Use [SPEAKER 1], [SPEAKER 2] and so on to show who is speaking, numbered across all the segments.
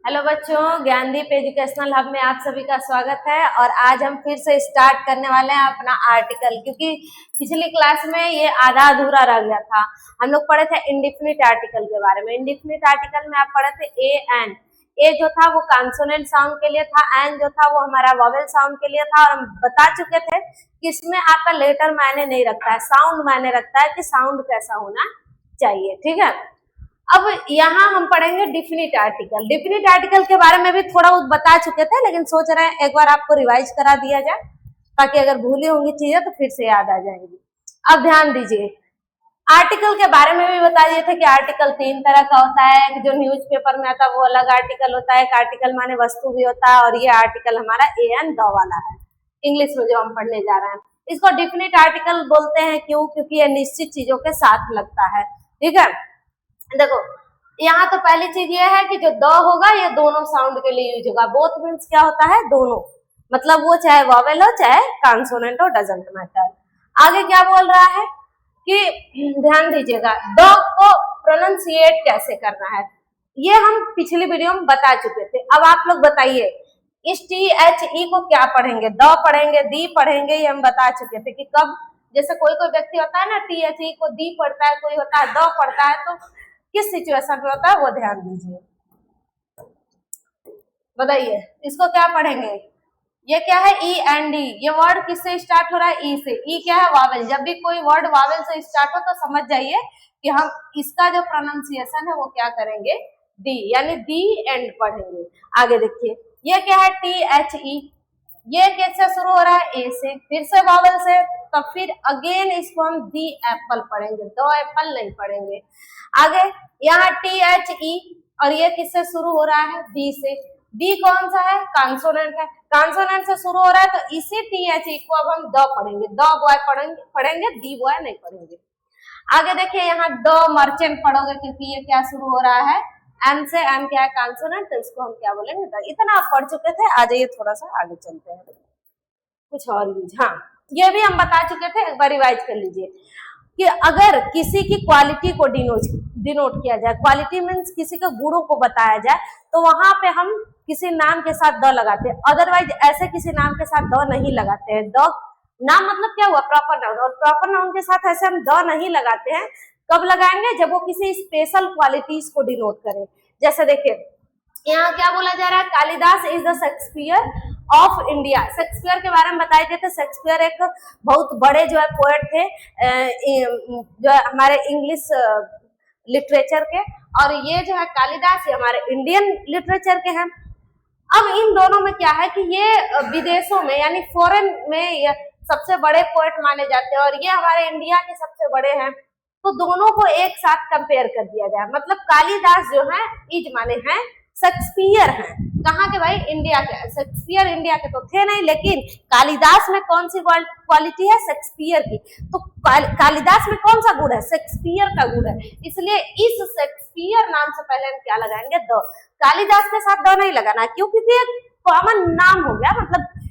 [SPEAKER 1] Hello बच्चों, Gyandeep educational hub में आप सभी का स्वागत है। और आज हम फिर से स्टार्ट करने वाले हैं अपना आर्टिकल, क्योंकि पिछली क्लास में ये आधा अधूरा रह गया था। हम लोग पढ़े थे इंडिफिनिट आर्टिकल के बारे में। इंडिफिनिट आर्टिकल में आप पढ़े थे ए एन। ए जो था वो कॉन्सोनेंट साउंड के लिए था, एन जो था वो हमारा वॉवेल साउंड के लिए था। और हम बता चुके थे कि इसमें आपका लेटर मायने नहीं रखता है, साउंड मायने रखता है कि साउंड कैसा होना चाहिए। ठीक है, अब यहाँ हम पढ़ेंगे डिफिनिट आर्टिकल। डिफिनिट आर्टिकल के बारे में भी थोड़ा बहुत बता चुके थे, लेकिन सोच रहे हैं एक बार आपको रिवाइज करा दिया जाए, ताकि अगर भूली होंगी चीजें तो फिर से याद आ जाएंगी। अब ध्यान दीजिए, आर्टिकल के बारे में भी बता दिए थे कि आर्टिकल 3 तरह का होता है। जो न्यूज़पेपर में आता है वो अलग आर्टिकल होता है, एक आर्टिकल माने वस्तु भी होता है, और ये आर्टिकल हमारा ए एन द वाला है इंग्लिश में जो हम पढ़ने जा रहे हैं। इसको डिफिनिट आर्टिकल बोलते हैं। क्यों? क्योंकि ये निश्चित चीजों के साथ लगता है। ठीक है, देखो यहाँ तो पहली चीज ये है कि जो द होगा ये दोनों साउंड के लिए यूज होगा। बोथ मीन्स क्या होता है? दोनों, मतलब वो चाहे वॉवेल हो चाहे कॉन्सोनेंट हो, डजंट मैटर। आगे क्या बोल रहा है कि ध्यान दीजिएगा, द को प्रोनाउंसिएट कैसे करना है, ये हम पिछली वीडियो में बता चुके थे। अब आप लोग बताइए, इस टी एच ई को क्या पढ़ेंगे? द पढ़ेंगे, दी पढ़ेंगे? ये हम बता चुके थे कि कब, जैसे कोई कोई व्यक्ति होता है ना टी एच ई को दी पढ़ता है, कोई होता है द पढ़ता है, तो किस सिचुएशन में होता है वो ध्यान दीजिए। बताइए इसको क्या पढ़ेंगे? ये क्या है? E and D. ये वर्ड किससे स्टार्ट हो रहा है? ई से। ई क्या है? वावेल। जब भी कोई वर्ड वावेल से स्टार्ट हो तो समझ जाइए कि हम इसका जो प्रोनाउंसिएशन है वो क्या करेंगे? डी, यानी दी एंड पढ़ेंगे। आगे देखिए, ये क्या है? T H E. ये कैसे शुरू हो रहा है? ए से, फिर से वावेल से, तो फिर अगेन इसको हम दी एप्पल पढ़ेंगे, दो एप्पल नहीं पढ़ेंगे। आगे यहाँ टी एच ई, और ये किससे शुरू हो रहा है? बी से। बी कौन सा है? कॉन्सोनेंट है। कॉन्सोनेंट से शुरू हो रहा है, तो इसी टी एच ई को अब हम द पढ़ेंगे, द बॉय पढ़ेंगे, दी बॉय नहीं पढ़ेंगे। आगे देखिए, यहाँ द मर्चेंट पढ़ोगे, क्योंकि ये क्या शुरू हो रहा है? एन से। एन क्या है? कॉन्सोनेंट, तो इसको हम क्या बोलेंगे? द। इतना आप पढ़ चुके थे। आ जाइए थोड़ा सा आगे चलते हैं, कुछ और यूज। हाँ, ये भी हम बता चुके थे, एक बार रिवाइज कर लीजिए कि अगर किसी की क्वालिटी को डिनोट किया जाए, क्वालिटी मीन्स किसी के गुणों को बताया जाए, तो वहां पे हम किसी नाम के साथ द लगाते हैं। अदरवाइज ऐसे किसी नाम के साथ द नहीं लगाते हैं। द नाम मतलब क्या हुआ? Proper noun. और प्रॉपर नाउन के साथ ऐसे हम द नहीं लगाते हैं। कब लगाएंगे? जब वो किसी स्पेशल क्वालिटीज को डिनोट करे। जैसे देखिए, यहाँ क्या बोला जा रहा है? Kalidas is the Shakespeare of India. Shakespeare के बारे में बताए थे। शेक्सपियर एक बहुत बड़े जो है पोएट थे, जो है हमारे इंग्लिश लिटरेचर के, और ये जो है कालिदास ये हमारे इंडियन लिटरेचर के हैं। अब इन दोनों में क्या है कि ये विदेशों में यानी फॉरेन में ये सबसे बड़े पोएट माने जाते हैं, और ये हमारे इंडिया के सबसे बड़े हैं। तो दोनों को एक साथ कंपेयर कर दिया गया। मतलब कालिदास जो है इज माने हैं शेक्सपियर हैं। कहाँ के भाई? इंडिया के। शेक्सपियर इंडिया के तो थे नहीं, लेकिन कालिदास में कौन सी क्वालिटी है? शेक्सपियर की। तो कालिदास में कौन सा गुण है? शेक्सपियर का गुण है। इसलिए इस शेक्सपियर नाम से पहले हम क्या लगाएंगे? द। कालिदास के साथ द नहीं लगाना, क्योंकि ये कॉमन नाम हो गया। मतलब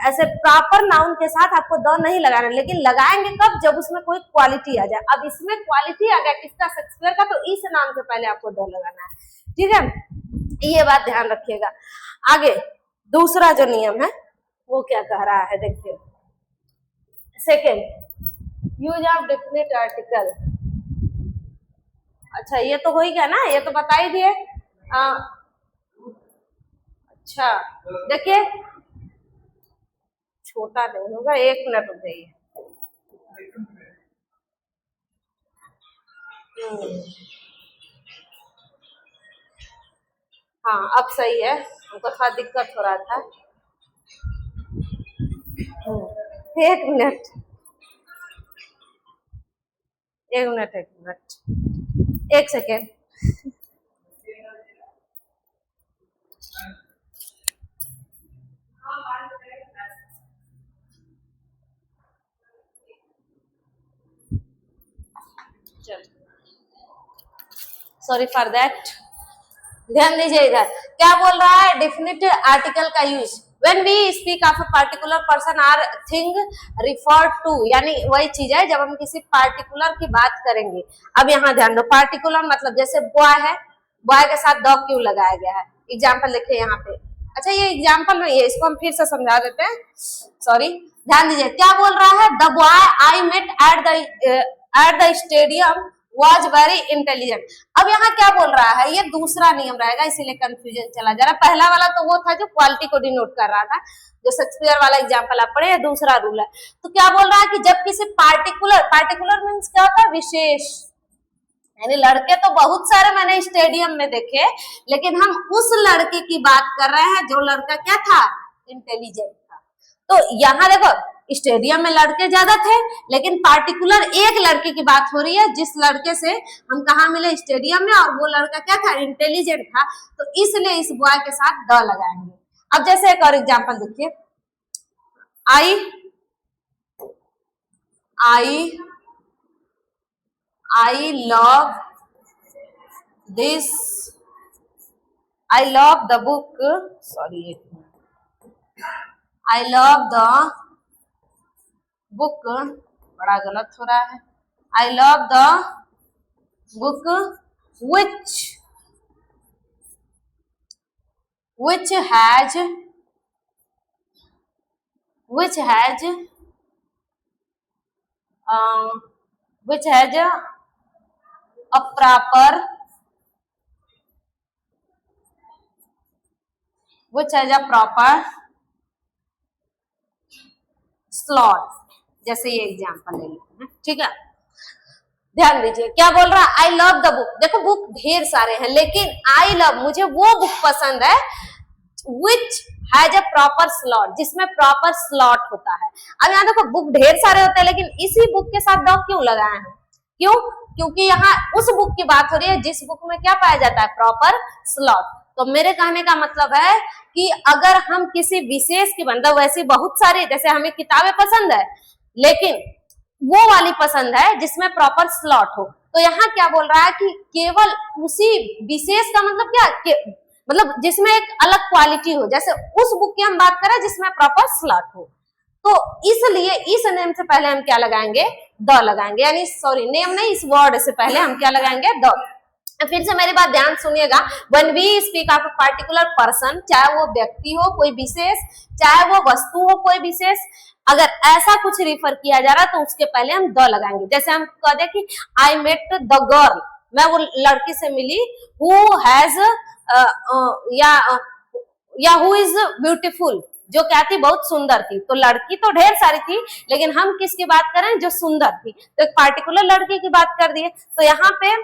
[SPEAKER 1] ऐसे प्रॉपर नाउन के साथ आपको द नहीं लगाना, लेकिन लगाएंगे कब? जब उसमें कोई क्वालिटी आ जाए। अब इसमें क्वालिटी आ गया किसका? शेक्सपियर का, तो इस नाम से पहले आपको द लगाना है। ठीक है, ये बात ध्यान रखिएगा। आगे दूसरा जो नियम है वो क्या कह रहा है? देखिए, second, use of definite article. अच्छा, ये तो हो ही गया ना, ये तो बता ही दिए। अच्छा देखिए, छोटा नहीं होगा, 1 मिनट रुक जाइए। हाँ, अब सही है, हमको थोड़ा दिक्कत हो रहा था। 1 minute, 1 minute, 1 minute, 1 second. Sorry for that. ध्यान दीजिए, इधर क्या बोल रहा है? डेफिनेट आर्टिकल का use when we speak of a particular person or thing refer to, यानी वही चीज है जब हम किसी पार्टिकुलर की बात करेंगे। अब यहाँ ध्यान दो, पार्टिकुलर मतलब जैसे बॉय है, बॉय के साथ द क्यों लगाया गया है? एग्जाम्पल लिखे यहाँ पे। अच्छा ये एग्जाम्पल नहीं है, इसको हम फिर से समझा देते हैं, सॉरी। ध्यान दीजिए क्या बोल रहा है, the boy I met at the stadium was very intelligent. अब यहाँ क्या बोल रहा है, ये दूसरा नियम रहेगा, इसीलिए कंफ्यूजन चला जा रहा है। पहला वाला तो वो था जो क्वालिटी को डिनोट कर रहा था, जो शेक्सपियर वाला एग्जाम्पल आप पढ़े, दूसरा रूल है। तो क्या बोल रहा है कि जब किसी पार्टिकुलर मीन्स क्या होता है, विशेष, यानी लड़के तो बहुत सारे मैंने स्टेडियम में देखे, लेकिन हम उस लड़के की बात कर रहे हैं जो लड़का क्या था, इंटेलिजेंट था। तो यहाँ देखो स्टेडियम में लड़के ज्यादा थे, लेकिन पार्टिकुलर एक लड़के की बात हो रही है जिस लड़के से हम कहा मिले, स्टेडियम में, और वो लड़का क्या था, इंटेलिजेंट था। तो इसलिए इस बॉय के साथ द लगाएंगे। अब जैसे एक और एग्जाम्पल देखिए, I love the book, sorry, I love the book, बड़ा गलत हो रहा है, I love the book which has a proper slot। जैसे ये एग्जाम्पल ले लेते हैं, ठीक है। ध्यान दीजिए क्या बोल रहा है, आई लव द बुक। देखो बुक ढेर सारे हैं, लेकिन आई लव, मुझे वो बुक पसंद है which has a proper slot, जिसमें प्रॉपर स्लॉट होता है। अब यहाँ देखो बुक ढेर सारे होते हैं, लेकिन इसी बुक के साथ द क्यों लगाए हैं, क्यों, क्योंकि यहाँ उस बुक की बात हो रही है जिस बुक में क्या पाया जाता है, प्रॉपर स्लॉट। तो मेरे कहने का मतलब है कि अगर हम किसी विशेष की, मतलब वैसी बहुत सारी, जैसे हमें किताबें पसंद है, लेकिन वो वाली पसंद है जिसमें प्रॉपर स्लॉट हो, तो यहाँ क्या बोल रहा है कि केवल उसी विशेष का मतलब क्या, मतलब जिसमें एक अलग क्वालिटी हो, जैसे उस बुक की हम बात करें जिसमें प्रॉपर स्लॉट हो। तो इसलिए इस नेम से पहले हम क्या लगाएंगे, द लगाएंगे, यानी सॉरी नेम नहीं, इस वर्ड से पहले हम क्या लगाएंगे, द। फिर से मेरी बात ध्यान सुनिएगा, when we speak of a particular person, चाहे वो व्यक्ति हो कोई विशेष, चाहे वो वस्तु हो कोई विशेष, अगर ऐसा कुछ रिफर किया जा रहा है तो उसके पहले हम द लगाएंगे। जैसे हम कह दे कि आई मेट द गर्ल, मैं वो लड़की से मिली, हु हैज या हु इज ब्यूटीफुल, जो क्या थी, बहुत सुंदर थी। तो लड़की तो ढेर सारी थी, लेकिन हम किसकी बात करें, जो सुंदर थी, तो एक पार्टिकुलर लड़की की बात कर दिए। तो यहाँ पे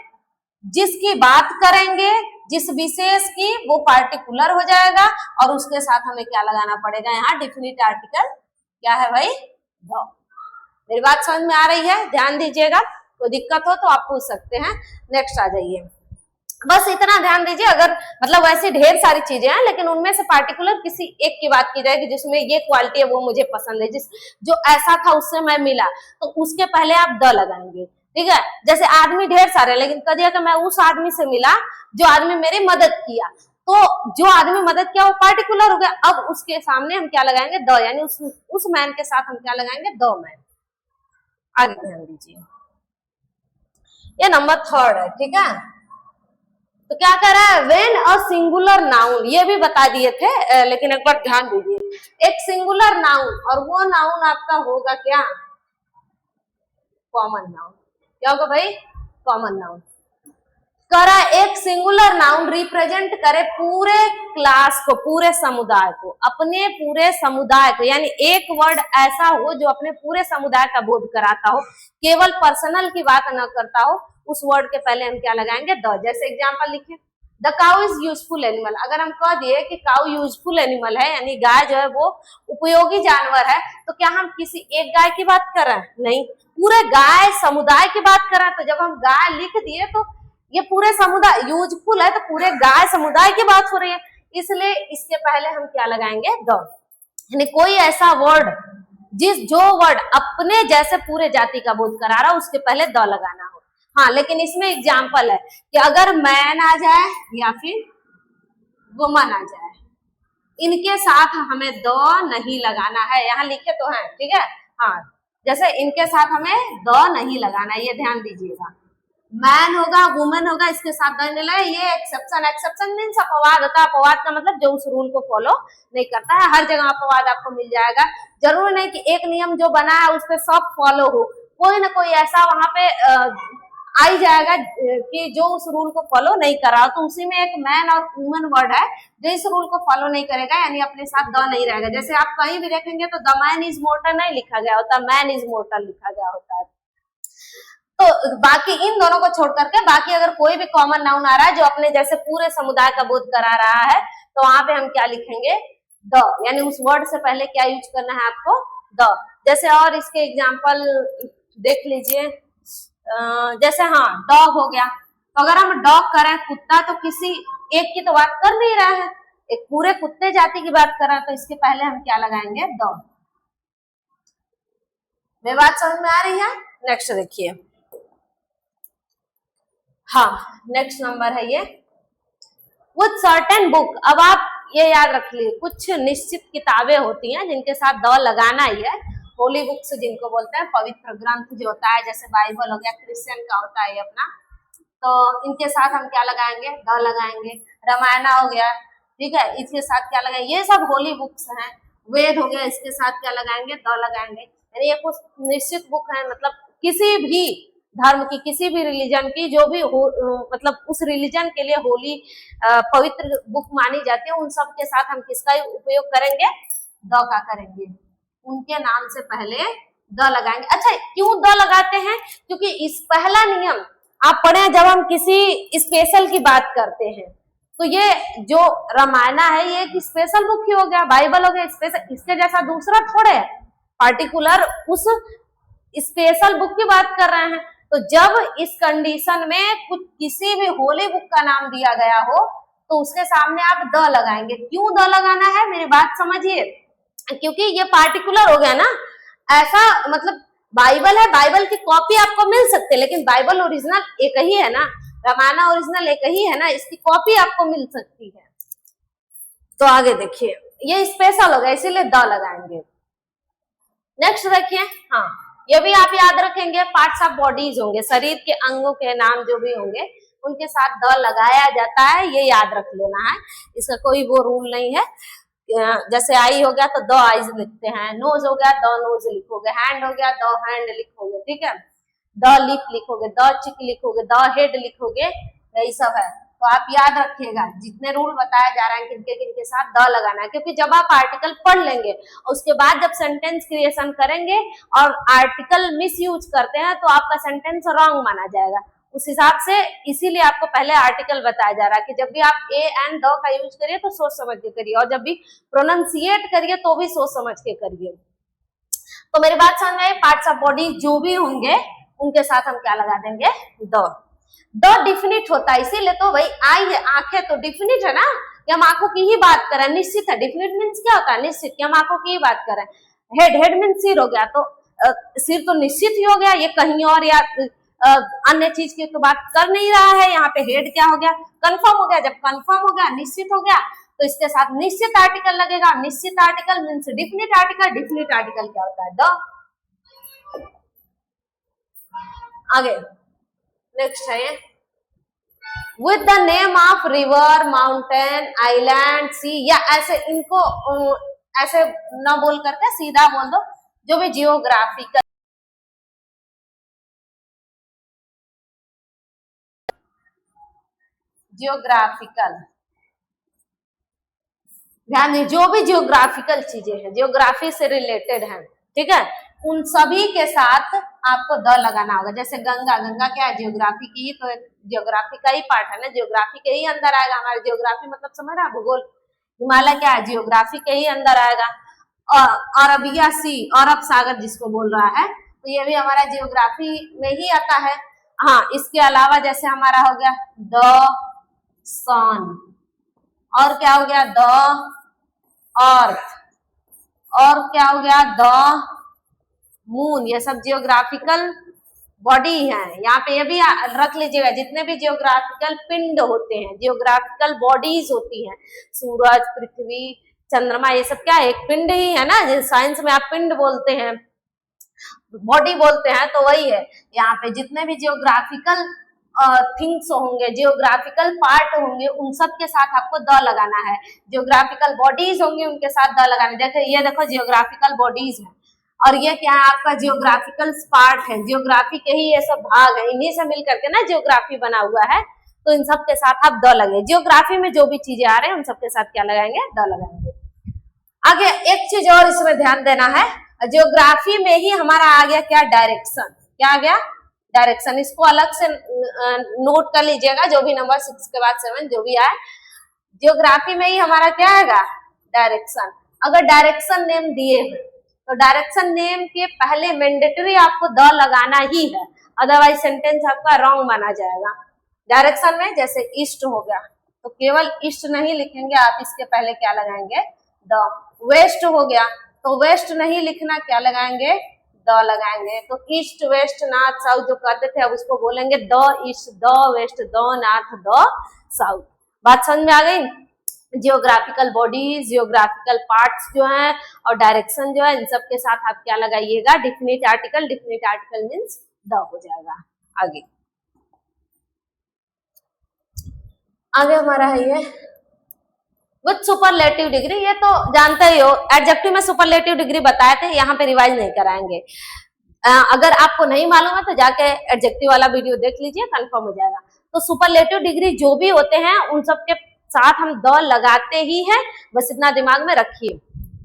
[SPEAKER 1] जिसकी बात करेंगे, जिस विशेष की, वो पार्टिकुलर हो जाएगा, और उसके साथ हमें क्या लगाना पड़ेगा, यहाँ डिफिनिट आर्टिकल क्या है भाई, द। मेरी बात समझ में आ रही है, ध्यान दीजिएगा, कोई दिक्कत हो तो आप पूछ सकते हैं। नेक्स्ट आ जाइए, बस इतना ध्यान दीजिए। अगर मतलब वैसे ढेर सारी चीजें हैं, लेकिन उनमें से पार्टिकुलर किसी एक की बात की जाएगी जिसमें ये क्वालिटी है, वो मुझे पसंद है, जो ऐसा था उससे मैं मिला, तो उसके पहले आप द लगाएंगे, ठीक है। जैसे आदमी ढेर सारे, लेकिन कह दिया कि मैं उस आदमी से मिला जो आदमी मेरी मदद किया, तो जो आदमी मदद किया वो पार्टिकुलर हो गया। अब उसके सामने हम क्या लगाएंगे, द, यानी उस मैन के साथ हम क्या लगाएंगे, द मैन। आगे ध्यान दीजिए, ये नंबर 3 है, ठीक है। तो क्या कह रहा है, व्हेन अ सिंगुलर नाउन, ये भी बता दिए थे, लेकिन एक बार ध्यान दीजिए, एक सिंगुलर नाउन, और वो नाउन आपका होगा क्या, कॉमन नाउन। क्या होगा भाई, कॉमन नाउन। करा एक सिंगुलर नाउन रिप्रेजेंट करे पूरे क्लास को, पूरे समुदाय को, अपने पूरे समुदाय को, यानी एक वर्ड ऐसा हो जो अपने पूरे समुदाय का बोध कराता हो, केवल पर्सनल की बात न करता हो, उस वर्ड के पहले हम क्या लगाएंगे, द। जैसे एग्जांपल लिखिए, the cow is useful animal. अगर हम कह दिए कि काउ यूजफुल एनिमल है, यानी गाय जो है वो उपयोगी जानवर है, तो क्या हम किसी एक गाय की बात कर रहे हैं, नहीं, पूरे गाय समुदाय की बात कर रहे हैं। तो जब हम गाय लिख दिए तो ये पूरे समुदाय, यूजफुल है तो पूरे गाय समुदाय की बात हो रही है, इसलिए इसके पहले हम क्या लगाएंगे, द। यानी कोई ऐसा वर्ड जो वर्ड अपने जैसे पूरे जाति का बोध करा रहा, उसके पहले द लगाना हो। हाँ, लेकिन इसमें एग्जाम्पल है कि अगर मैन आ जाए या फिर वुमन आ जाए, इनके साथ हमें द नहीं लगाना है। यहाँ लिखे तो हैं, ठीक है, हाँ, जैसे इनके साथ हमें द नहीं लगाना है, ये ध्यान दीजिएगा। मैन होगा, वुमेन होगा, इसके साथ द नहीं लगे, ये एक्सेप्शन। एक्सेप्शन मीन्स अपवाद होता है। अपवाद का मतलब जो उस रूल को फॉलो नहीं करता है। हर जगह अपवाद आपको मिल जाएगा। जरूरी नहीं कि एक नियम जो बना है उस पर सब फॉलो हो, कोई ना कोई ऐसा वहां पे आ ही जाएगा कि जो उस रूल को फॉलो नहीं कर रहा। तो उसी में एक मैन और वुमन वर्ड है जो इस रूल को फॉलो नहीं करेगा, यानी अपने साथ द नहीं रहेगा। जैसे आप कहीं भी देखेंगे तो द मैन इज मोर्टल नहीं लिखा गया होता, मैन इज मोर्टल लिखा गया होता है। तो बाकी इन दोनों को छोड़ करके बाकी अगर कोई भी कॉमन नाउन आ रहा है जो अपने जैसे पूरे समुदाय का बोध करा रहा है, तो वहां पे हम क्या लिखेंगे, द, यानी उस वर्ड से पहले क्या यूज करना है आपको, द। जैसे और इसके एग्जांपल देख लीजिए, जैसे हाँ डॉग हो गया, तो अगर हम डॉग करें कुत्ता, तो किसी एक की तो बात कर नहीं रहा है, एक पूरे कुत्ते जाति की बात कर रहा है, तो इसके पहले हम क्या लगाएंगे, द। मेरी बात समझ में आ रही है? नेक्स्ट देखिए, हाँ नेक्स्ट नंबर है ये, विथ सर्टेन बुक। अब आप ये याद रख लीजिए, कुछ निश्चित किताबें होती हैं जिनके साथ द लगाना ही है। होली बुक्स जिनको बोलते हैं, पवित्र ग्रंथ जो होता है, जैसे बाइबल हो गया, क्रिश्चियन का होता है अपना, तो इनके साथ हम क्या लगाएंगे, द लगाएंगे। रामायण हो गया, ठीक है, इसके साथ क्या लगाएंगे, ये सब होली बुक्स हैं। वेद हो गया, इसके साथ क्या लगाएंगे, द लगाएंगे। यानी ये कुछ निश्चित बुक है, मतलब किसी भी धर्म की, किसी भी रिलीजन की, जो भी मतलब उस रिलीजन के लिए होली पवित्र बुक मानी जाती है, उन सब के साथ हम किसका उपयोग करेंगे, द का करेंगे। उनके नाम से पहले द लगाएंगे। अच्छा, क्यों द लगाते हैं? क्योंकि इस पहला नियम आप पढ़े, जब हम किसी स्पेशल की बात करते हैं, तो ये जो रामायण है ये एक स्पेशल बुक ही हो गया, बाइबल हो गया स्पेशल, इसके जैसा दूसरा थोड़े है, पार्टिकुलर उस स्पेशल बुक की बात कर रहे हैं। तो जब इस कंडीशन में कुछ किसी भी होली बुक का नाम दिया गया हो, तो उसके सामने आप द लगाएंगे। क्यों द लगाना है, मेरी बात समझिए, क्योंकि ये पार्टिकुलर हो गया ना, ऐसा मतलब बाइबल है, बाइबल की कॉपी आपको मिल सकती है, लेकिन बाइबल ओरिजिनल एक ही है ना, रामायण ओरिजिनल एक ही है ना, इसकी कॉपी आपको मिल सकती है। तो आगे देखिए, ये स्पेशल हो गया, इसीलिए द लगाएंगे। नेक्स्ट देखिए, हाँ ये भी आप याद रखेंगे, पार्ट्स ऑफ बॉडीज होंगे, शरीर के अंगों के नाम जो भी होंगे उनके साथ द लगाया जाता है, ये याद रख लेना है, इसका कोई वो रूल नहीं है। जैसे आई हो गया तो द आईज लिखते हैं, नोज हो गया द नोज लिखोगे, हैंड हो गया द हैंड लिखोगे, ठीक है, द लिप लिखोगे, द चिक लिखोगे, द हेड लिखोगे, यही सब है। तो आप याद रखिएगा, जितने रूल बताया जा रहा है किनके किनके साथ द लगाना है, क्योंकि जब आप आर्टिकल पढ़ लेंगे उसके बाद जब सेंटेंस क्रिएशन करेंगे और आर्टिकल मिस यूज करते हैं तो आपका सेंटेंस रॉन्ग माना जाएगा। उस हिसाब से इसीलिए आपको पहले आर्टिकल बताया जा रहा है कि जब भी आप ए एंड द का यूज करिए तो सोच समझ के करिए, और जब भी प्रोनाउंसिएट करिए तो भी सोच समझ के करिए। तो मेरी बात समझ में, पार्ट्स ऑफ बॉडी जो भी होंगे उनके साथ हम क्या लगा देंगे, द डिफिनिट होता है, इसीलिए तो भाई आई है, आंखें तो डिफिनिट है ना, कि हम आंखों की ही बात करें, निश्चित है। डिफिनिट मीन्स क्या होता है, निश्चित, कि हम आंखों की ही बात करें। हेड मीन्स सिर हो गया, तो सिर तो निश्चित ही हो गया, ये कहीं और या अन्य चीज की तो बात कर नहीं रहा है, यहाँ पे हेड क्या हो गया, कंफर्म हो गया। जब कंफर्म हो गया, निश्चित हो गया, तो इसके साथ निश्चित आर्टिकल लगेगा। निश्चित article means definite article, definite article क्या होता है, द। आगे नेक्स्ट है ये, with the name of river, mountain, island, sea, या ऐसे इनको ऐसे न बोल करके सीधा बोल दो, जो भी जियोग्राफिकल, ध्यान दीजिए, जो भी जियोग्राफिकल चीजें हैं, जियोग्राफी से रिलेटेड हैं, ठीक है, उन सभी के साथ आपको द लगाना होगा। जैसे गंगा, गंगा क्या है, जियोग्राफी की ही, तो जियोग्राफी का ही पार्ट है ना, जियोग्राफी के ही अंदर आएगा हमारे, जियोग्राफी मतलब समझ रहा है, भूगोल। हिमालय क्या है, जियोग्राफी के ही अंदर आएगा। और अरबिया सी, अरब सागर जिसको बोल रहा है, तो ये भी हमारा जियोग्राफी में ही आता है। हाँ, इसके अलावा जैसे हमारा हो गया द सन, और क्या हो गया, द अर्थ, और क्या हो गया, द मून, ये सब जियोग्राफिकल बॉडी है। यहाँ पे ये भी रख लीजिएगा, जितने भी जियोग्राफिकल पिंड होते हैं, जियोग्राफिकल बॉडीज होती हैं, सूरज, पृथ्वी, चंद्रमा, ये सब क्या है, एक पिंड ही है ना, साइंस में आप पिंड बोलते हैं, बॉडी बोलते हैं, तो वही है। यहाँ पे जितने भी जियोग्राफिकल थिंग्स होंगे, जियोग्राफिकल पार्ट होंगे, उन सब के साथ आपको द लगाना है। जियोग्राफिकल बॉडीज होंगे उनके साथ द लगाना है। जैसे ये देखो जियोग्राफिकल बॉडीज है और ये क्या है आपका जियोग्राफिकल पार्ट है। जियोग्राफी के ही ये सब भाग है, इन्हीं से मिल करके ना जियोग्राफी बना हुआ है। तो इन सब के साथ आप द लगे। जियोग्राफी में जो भी चीजें आ रहे हैं उन सब के साथ क्या लगाएंगे, द लगाएंगे। आगे एक चीज और इसमें ध्यान देना है, जियोग्राफी में ही हमारा आ गया क्या, डायरेक्शन। क्या आ गया, डायरेक्शन। इसको अलग से नोट कर लीजिएगा, जो भी नंबर 6 के बाद 7 जो भी आए। जियोग्राफी में ही हमारा क्या आएगा, डायरेक्शन। अगर डायरेक्शन नेम दिए हैं तो डायरेक्शन नेम के पहले मैंडेटरी आपको द लगाना ही है, अदरवाइज सेंटेंस आपका रॉन्ग माना जाएगा। डायरेक्शन में जैसे ईस्ट हो गया तो केवल ईस्ट नहीं लिखेंगे आप, इसके पहले क्या लगाएंगे, द। वेस्ट हो गया तो वेस्ट नहीं लिखना, क्या लगाएंगे, द लगाएंगे। तो ईस्ट वेस्ट नॉर्थ साउथ जो कहते थे अब उसको बोलेंगे the east, the west, the north, the south. बात समझ में आ गई। जियोग्राफिकल बॉडीज, जियोग्राफिकल पार्ट्स जो हैं और डायरेक्शन जो है, इन सब के साथ आप क्या लगाइएगा, definite article. Definite article means the हो जाएगा। आगे हमारा है ये विथ सुपरलेटिव डिग्री। ये तो जानते ही हो, एडजेक्टिव में सुपरलेटिव डिग्री बताए थे, यहाँ पे रिवाइज नहीं कराएंगे। अगर आपको नहीं मालूम है तो जाके एडजेक्टिव वाला वीडियो देख लीजिए, कंफर्म हो जाएगा। तो सुपरलेटिव डिग्री जो भी होते हैं उन सब के साथ हम द लगाते ही हैं, बस इतना दिमाग में रखिए।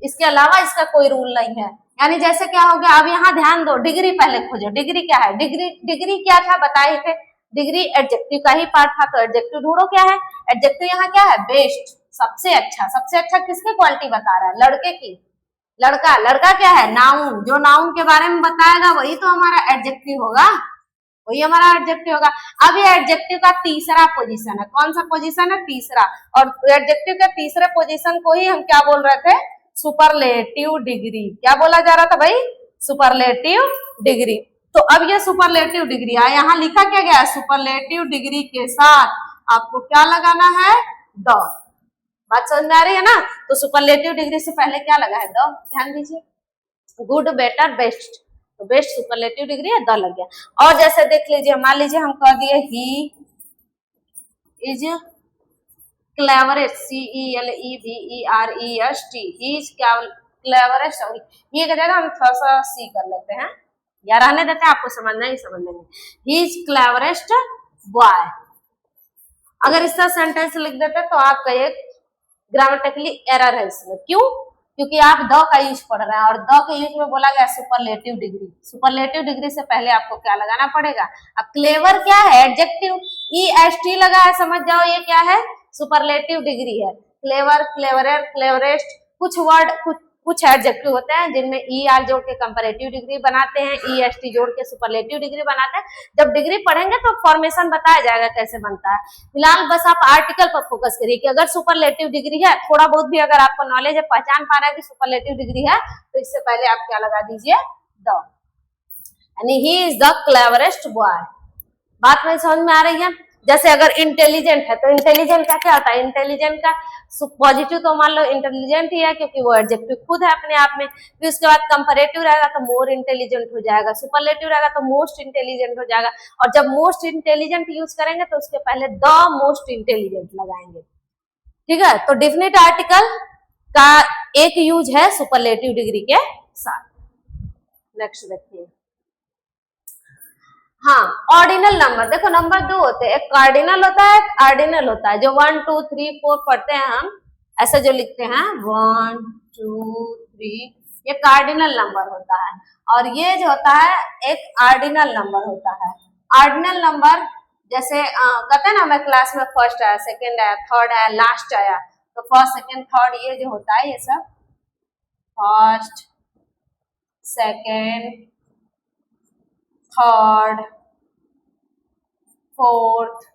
[SPEAKER 1] इसके अलावा इसका कोई रूल नहीं है। यानी जैसे क्या हो गया, अब यहाँ ध्यान दो, डिग्री पहले खोजो। डिग्री क्या है, डिग्री क्या था बताए थे, डिग्री एडजेक्टिव का ही पार्ट था, तो एडजेक्टिव ढूंढो क्या है। एडजेक्टिव यहाँ क्या है, बेस्ट, सबसे अच्छा। सबसे अच्छा किसकी क्वालिटी बता रहा है, लड़के की। लड़का, लड़का क्या है, नाउन। जो नाउन के बारे में बताएगा वही तो हमारा एडजेक्टिव होगा, वही हमारा एडजेक्टिव होगा। अब ये एडजेक्टिव का तीसरा पोजीशन है। कौन सा पोजीशन है, तीसरा। और एडजेक्टिव के तीसरे पोजीशन को ही हम क्या बोल रहे थे, सुपरलेटिव डिग्री। क्या बोला जा रहा था भाई, सुपरलेटिव डिग्री। तो अब ये सुपरलेटिव डिग्री है, यहाँ लिखा क्या गया, सुपरलेटिव डिग्री के साथ आपको क्या लगाना है, द। बात समझ में आ रही है ना। तो सुपरलेटिव डिग्री से पहले क्या लगा है, द। ध्यान दीजिए, गुड, बेटर, बेस्ट। तो बेस्ट सुपरलेटिव डिग्री है, द लग गया। और जैसे देख लीजिए, मान लीजिए हम कह दिए he is cleverest, CELEVEREST, he is cleverest. ये क्या जगह हम थोड़ा सा सी कर लेते हैं या रहने देते हैं, आपको समझना ही समझ लेंगे। He is cleverest boy. अगर इस तरह सेंटेंस लिख देते तो आपका एक ग्रामेटिकली एरर है इसमें। क्यों, क्योंकि आप द का यूज पढ़ रहे हैं और द के यूज में बोला गया सुपरलेटिव डिग्री। सुपरलेटिव डिग्री से पहले आपको क्या लगाना पड़ेगा। अब क्लेवर क्या है, एडजेक्टिव, EST लगा है, समझ जाओ ये क्या है, सुपरलेटिव डिग्री है। क्लेवर, क्लेवरर, क्लेवरेस्ट, कुछ वर्ड कुछ एडजेक्टिव होते हैं जिनमें ER जोड़ के कंपैरेटिव डिग्री बनाते हैं, EST जोड़ के सुपरलेटिव डिग्री बनाते हैं। जब डिग्री पढ़ेंगे तो फॉर्मेशन बताया जाएगा कैसे बनता है। फिलहाल बस आप आर्टिकल पर फोकस करिए कि अगर सुपरलेटिव डिग्री है, थोड़ा बहुत भी अगर आपको नॉलेज है, पहचान पा रहा है कि सुपरलेटिव डिग्री है, तो इससे पहले आप क्या लगा दीजिए, द। यानी he is the cleverest boy. बात में समझ में आ रही है। जैसे अगर इंटेलिजेंट है तो इंटेलिजेंट का क्या होता है, इंटेलिजेंट का पॉजिटिव तो मान लो इंटेलिजेंट ही है क्योंकि वो एडजेक्टिव खुद है अपने आप में। फिर उसके बाद कंपैरेटिव रहेगा तो मोर इंटेलिजेंट हो जाएगा, सुपरलेटिव रहेगा तो मोस्ट इंटेलिजेंट हो जाएगा। और जब मोस्ट इंटेलिजेंट यूज करेंगे तो उसके पहले द मोस्ट इंटेलिजेंट लगाएंगे, ठीक है। तो डेफिनेट आर्टिकल का एक यूज है सुपरलेटिव डिग्री के साथ। नेक्स्ट देखिए, हाँ, ऑर्डिनल नंबर। देखो नंबर दो होते हैं, एक कार्डिनल होता है, एक ऑर्डिनल होता है। जो 1 2 3 4 पढ़ते हैं हम, ऐसे जो लिखते हैं 1 2 3, ये कार्डिनल नंबर होता है। और ये जो होता है एक ऑर्डिनल नंबर होता है। ऑर्डिनल नंबर जैसे कहते हैं ना, मैं क्लास में फर्स्ट आया, सेकेंड आया, थर्ड आया, लास्ट आया, तो फर्स्ट सेकेंड थर्ड ये जो होता है, ये सब फर्स्ट सेकेंड थर्ड फोर्थ,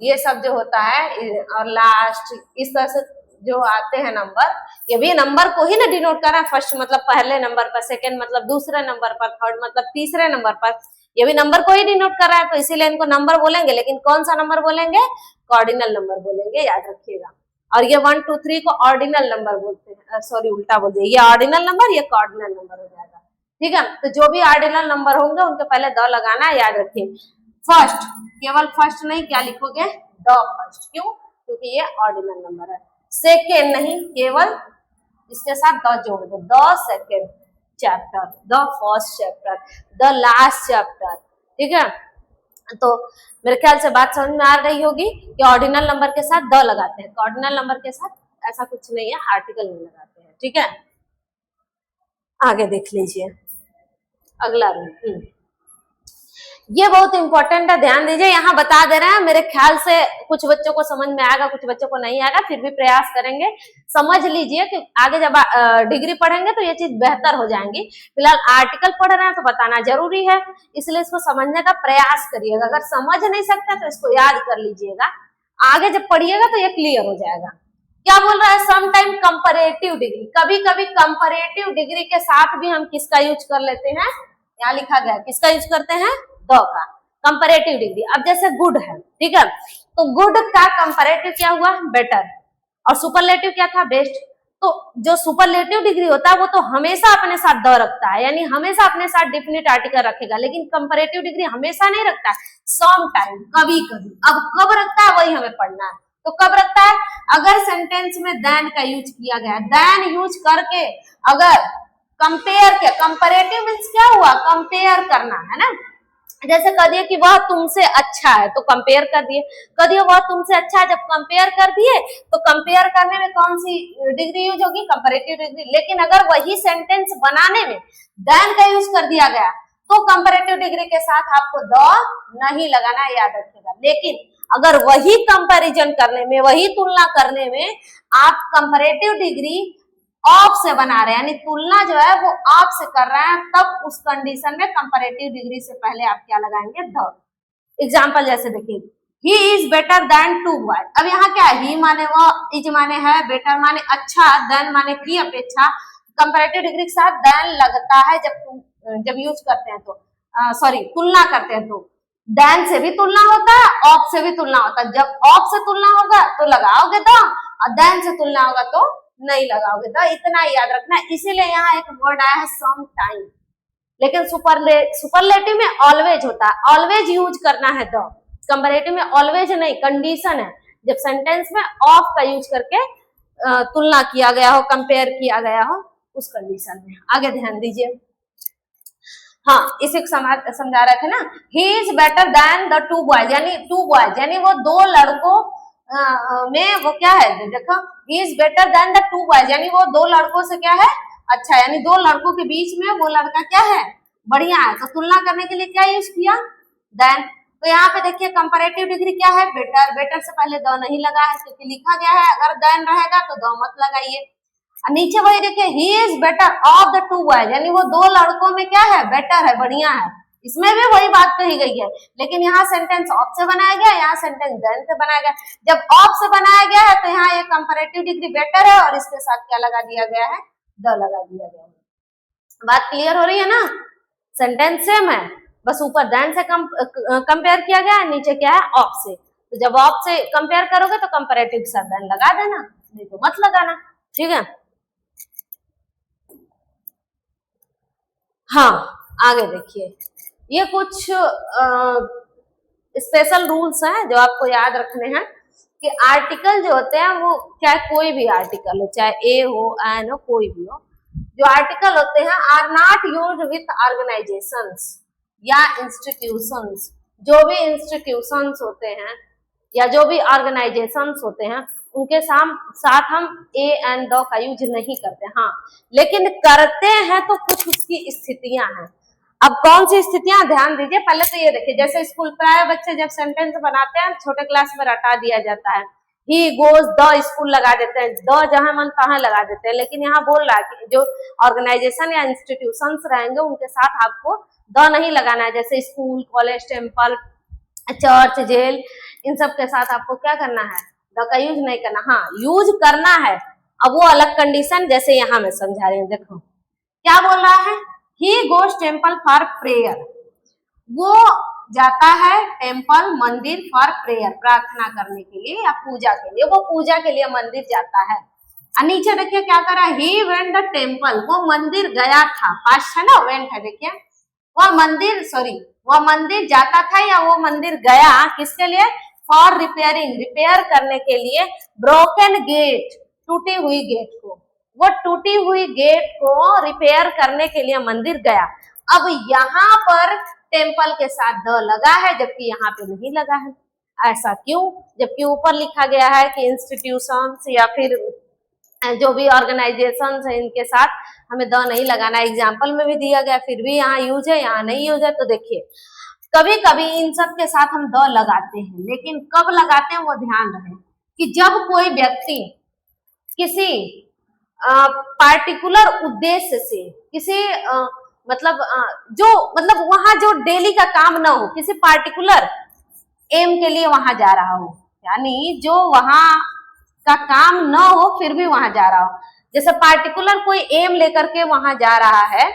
[SPEAKER 1] ये सब जो होता है, और लास्ट, इस तरह से जो आते हैं नंबर, ये भी नंबर को ही ना डिनोट कर रहा है। फर्स्ट मतलब पहले नंबर पर, सेकंड मतलब दूसरे नंबर पर, थर्ड मतलब तीसरे नंबर पर, ये भी नंबर को ही डिनोट कर रहा है, तो इसीलिए इनको नंबर बोलेंगे। लेकिन कौन सा नंबर बोलेंगे, कार्डिनल नंबर बोलेंगे, याद रखिएगा। और ये 1 2 3 को ऑर्डिनल नंबर बोलते हैं, सॉरी उल्टा बोल दिया, ये ऑर्डिनल नंबर, ये कार्डिनल नंबर हो जाएगा, ठीक है। तो जो भी ऑर्डिनल नंबर होंगे उनके पहले द लगाना है, याद रखिए। फर्स्ट, केवल फर्स्ट नहीं, क्या लिखोगे, द फर्स्ट। क्यों? क्योंकि ये ऑर्डिनल नंबर है। सेकेंड नहीं, केवल इसके साथ द जोड़ दो, the second chapter, the first chapter, the last chapter. ठीक है, तो मेरे ख्याल से बात समझ में आ रही होगी कि ऑर्डिनल नंबर के साथ द लगाते हैं, ऑर्डिनल नंबर के साथ ऐसा कुछ नहीं है, आर्टिकल नहीं लगाते हैं। ठीक है, आगे देख लीजिए अगला रूल। ये बहुत इंपॉर्टेंट है, ध्यान दीजिए, यहाँ बता दे रहे हैं। मेरे ख्याल से कुछ बच्चों को समझ में आएगा, कुछ बच्चों को नहीं आएगा, फिर भी प्रयास करेंगे। समझ लीजिए कि आगे जब डिग्री पढ़ेंगे तो ये चीज बेहतर हो जाएंगी। फिलहाल आर्टिकल पढ़ रहे हैं तो बताना जरूरी है, इसलिए इसको समझने का प्रयास करिएगा। अगर समझ नहीं सकते तो इसको याद कर लीजिएगा, आगे जब पढ़िएगा तो ये क्लियर हो जाएगा। क्या बोल रहा है, समटाइम कंपैरेटिव डिग्री, कभी कभी कंपैरेटिव डिग्री के साथ भी हम किसका यूज कर लेते हैं, यहाँ लिखा गया किसका यूज करते हैं, द का, कंपैरेटिव डिग्री। अब जैसे गुड है, ठीक है, तो गुड का कंपैरेटिव क्या हुआ, बेटर, और सुपरलेटिव क्या था, बेस्ट। तो जो सुपरलेटिव डिग्री होता है वो तो हमेशा अपने साथ द रखता है, यानी हमेशा अपने साथ डेफिनेट आर्टिकल रखेगा, लेकिन कंपैरेटिव डिग्री हमेशा नहीं रखता है, सम टाइम, कभी कभी। अब कब रखता है वही हमें पढ़ना है। तो कब रखता है, अगर सेंटेंस में देन का यूज किया गया, देन यूज करके अगर कंपेयर किया, कंपैरेटिव मींस क्या हुआ, कंपेयर करना है ना। जैसे कह दिए कि वह तुमसे अच्छा है, तो कंपेयर कर दिए, कह दिए वह तुमसे अच्छा है, जब कंपेयर कर दिए तो कंपेयर करने में कौन सी डिग्री यूज होगी, कंपैरेटिव डिग्री। लेकिन अगर वही सेंटेंस बनाने में देन का यूज कर दिया गया तो कंपैरेटिव डिग्री के साथ आपको द नहीं लगाना, याद रखिएगा। लेकिन अगर वही कंपैरिजन करने में, वही तुलना करने में आप कंपैरेटिव डिग्री ऑफ से बना रहे हैं, यानी तुलना जो है वो ऑफ से कर रहे हैं, तब उस कंडीशन में कंपैरेटिव डिग्री से पहले आप क्या लगाएंगे, द। एग्जांपल जैसे देखिए, he is better than two boy. अब यहाँ क्या है, ही माने वो, इज माने है, बेटर माने अच्छा, देन माने की अपेक्षा। कंपैरेटिव डिग्री के साथ देन लगता है जब यूज करते हैं तो, सॉरी तुलना करते हैं तो देन से भी तुलना होता है, ऑफ से भी तुलना होता है। जब ऑफ से तुलना होगा तो लगाओगे द, और देन से तुलना होगा तो नहीं लगाओगे द, इतना याद रखना है। इसीलिए यहाँ एक वर्ड आया है सम टाइम, लेकिन सुपरलेटिव में ऑलवेज होता है, ऑलवेज यूज करना है द। कंपैरेटिव में ऑलवेज नहीं, कंडीशन है, जब सेंटेंस में ऑफ का यूज करके तुलना किया गया हो, कंपेयर किया गया हो, उस कंडीशन में। आगे ध्यान दीजिए, हाँ इसे समझा रहे थे ना, ही is better then the two boys, यानी टू बॉयज यानी वो दो लड़कों में वो क्या है, देखो ही is better then the two boys, यानी वो दो लड़कों से क्या है, अच्छा, यानी दो लड़कों के बीच में वो लड़का क्या है, बढ़िया है। तो तुलना करने के लिए क्या यूज किया, देन। तो यहाँ पे देखिए कंपैरेटिव डिग्री क्या है, बेटर, बेटर से पहले द नहीं लगा है क्योंकि लिखा गया है, अगर देन रहेगा तो द मत लगाइए। नीचे वही देखिए, he is better of the two boys, यानी वो दो लड़कों में क्या है, बेटर है, बढ़िया है। इसमें भी वही बात कही गई है, लेकिन यहाँ सेंटेंस ऑफ से बनाया गया, यहाँ सेंटेंस देन से बनाया गया। जब ऑफ से बनाया गया है तो यहाँ ये कंपैरेटिव डिग्री बेटर है, और इसके साथ क्या लगा दिया गया है, द लगा दिया गया है। बात क्लियर हो रही है ना, सेंटेंस सेम है, बस ऊपर देन से कंपेयर किया गया है, नीचे क्या है, ऑफ से। तो जब ऑफ से कंपेयर करोगे तो कंपैरेटिव के साथ देन लगा देना, नहीं तो मत लगाना, ठीक है। हाँ आगे देखिए, ये कुछ स्पेशल रूल्स हैं जो आपको याद रखने हैं कि आर्टिकल जो होते हैं वो, चाहे कोई भी आर्टिकल हो, चाहे ए हो, एन हो, कोई भी हो, जो आर्टिकल होते हैं are not used with organisations या इंस्टीट्यूशंस। जो भी इंस्टीट्यूशंस होते हैं या जो भी ऑर्गेनाइजेशंस होते हैं उनके साथ हम ए एंड द का यूज नहीं करते, हाँ लेकिन करते हैं तो कुछ उसकी स्थितियां हैं। अब कौन सी स्थितियां, ध्यान दीजिए। पहले तो ये देखिए, जैसे स्कूल प्राय बच्चे जब सेंटेंस बनाते हैं छोटे क्लास में रटा दिया जाता है, ही गोज द स्कूल लगा देते हैं, द जहां मन तहां लगा देते हैं। लेकिन यहाँ बोल रहा है कि जो ऑर्गेनाइजेशन या इंस्टीट्यूशंस रहेंगे उनके साथ आपको द नहीं लगाना है, जैसे school, college, temple, church, jail, इन सब के साथ आपको क्या करना है, द का यूज नहीं करना। हाँ यूज करना है, अब वो अलग कंडीशन, जैसे यहाँ मैं समझा रही हूँ, देखो क्या बोल रहा है, he goes temple for prayer, वो जाता है टेम्पल, मंदिर, फॉर प्रेयर, प्रार्थना करने के लिए या पूजा के लिए, वो पूजा के लिए मंदिर जाता है। और नीचे देखिए क्या करा, ही वेंट द टेम्पल, वो मंदिर गया था, पास्ट है ना, वेंट है, देखिए वह मंदिर जाता था या वो मंदिर गया किसके लिए? फॉर रिपेयरिंग, रिपेयर करने के लिए, ब्रोकन गेट, टूटी हुई गेट को, वो टूटी हुई गेट को रिपेयर करने के लिए मंदिर गया। अब यहाँ पर टेम्पल के साथ द लगा है जबकि यहाँ पे नहीं लगा है। ऐसा क्यों? जबकि ऊपर लिखा गया है कि इंस्टीट्यूशंस या फिर जो भी ऑर्गेनाइजेशन है इनके साथ हमें द नहीं लगाना। एग्जाम्पल में भी दिया गया, फिर भी यहाँ यूज है, यहाँ नहीं यूज है। तो देखिए कभी कभी इन सब के साथ हम द लगाते हैं, लेकिन कब लगाते हैं वो ध्यान रहे कि जब कोई व्यक्ति किसी पार्टिकुलर उद्देश्य से, किसी मतलब वहां जो डेली का काम ना हो, किसी पार्टिकुलर एम के लिए वहां जा रहा हो, यानी जो वहां का काम न हो फिर भी वहां जा रहा हो। जैसे पार्टिकुलर कोई एम लेकर के वहां जा रहा है,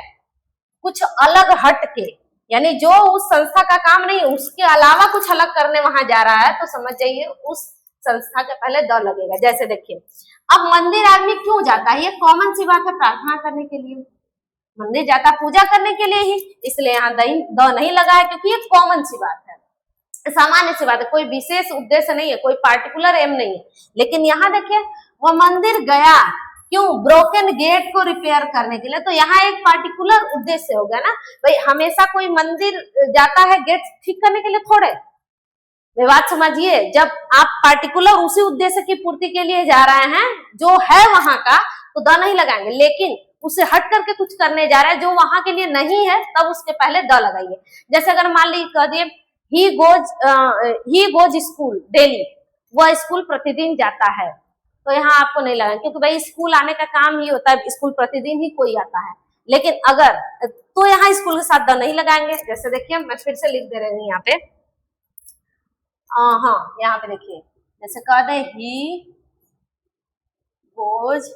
[SPEAKER 1] कुछ अलग हट के, यानी जो उस संस्था का काम नहीं, उसके अलावा कुछ अलग करने वहां जा रहा है, तो समझ जाइए उस संस्था के पहले द लगेगा। जैसे देखिए अब मंदिर आदमी क्यों जाता है? ये कॉमन सी बात है, प्रार्थना करने के लिए मंदिर जाता, पूजा करने के लिए ही, इसलिए यहाँ द नहीं लगा है क्योंकि ये कॉमन सी बात है, सामान्य सी बात है, कोई विशेष उद्देश्य नहीं है, कोई पार्टिकुलर एम नहीं है। लेकिन यहाँ देखिए वो मंदिर गया क्यों? ब्रोकन गेट को रिपेयर करने के लिए। तो यहाँ एक पार्टिकुलर उद्देश्य हो गया ना भाई। हमेशा कोई मंदिर जाता है गेट ठीक करने के लिए थोड़े, वे बात समझिए। जब आप पार्टिकुलर उसी उद्देश्य की पूर्ति के लिए जा रहे हैं जो है वहां का, तो द नहीं लगाएंगे। लेकिन उसे हट करके कुछ करने जा रहा है जो वहां के लिए नहीं है, तब उसके पहले द लगाइए। जैसे अगर मान लीजिए कह दिए ही गोज स्कूल डेली, वह स्कूल प्रतिदिन जाता है, तो यहाँ आपको नहीं लगाएंगे क्योंकि भाई स्कूल आने का काम ही होता है, स्कूल प्रतिदिन ही कोई आता है। लेकिन अगर तो यहाँ स्कूल के साथ द नहीं लगाएंगे। जैसे देखिए मैं फिर से लिख दे रही हूँ यहाँ पे, हाँ यहाँ पे देखिए, जैसे कह दे ही गोज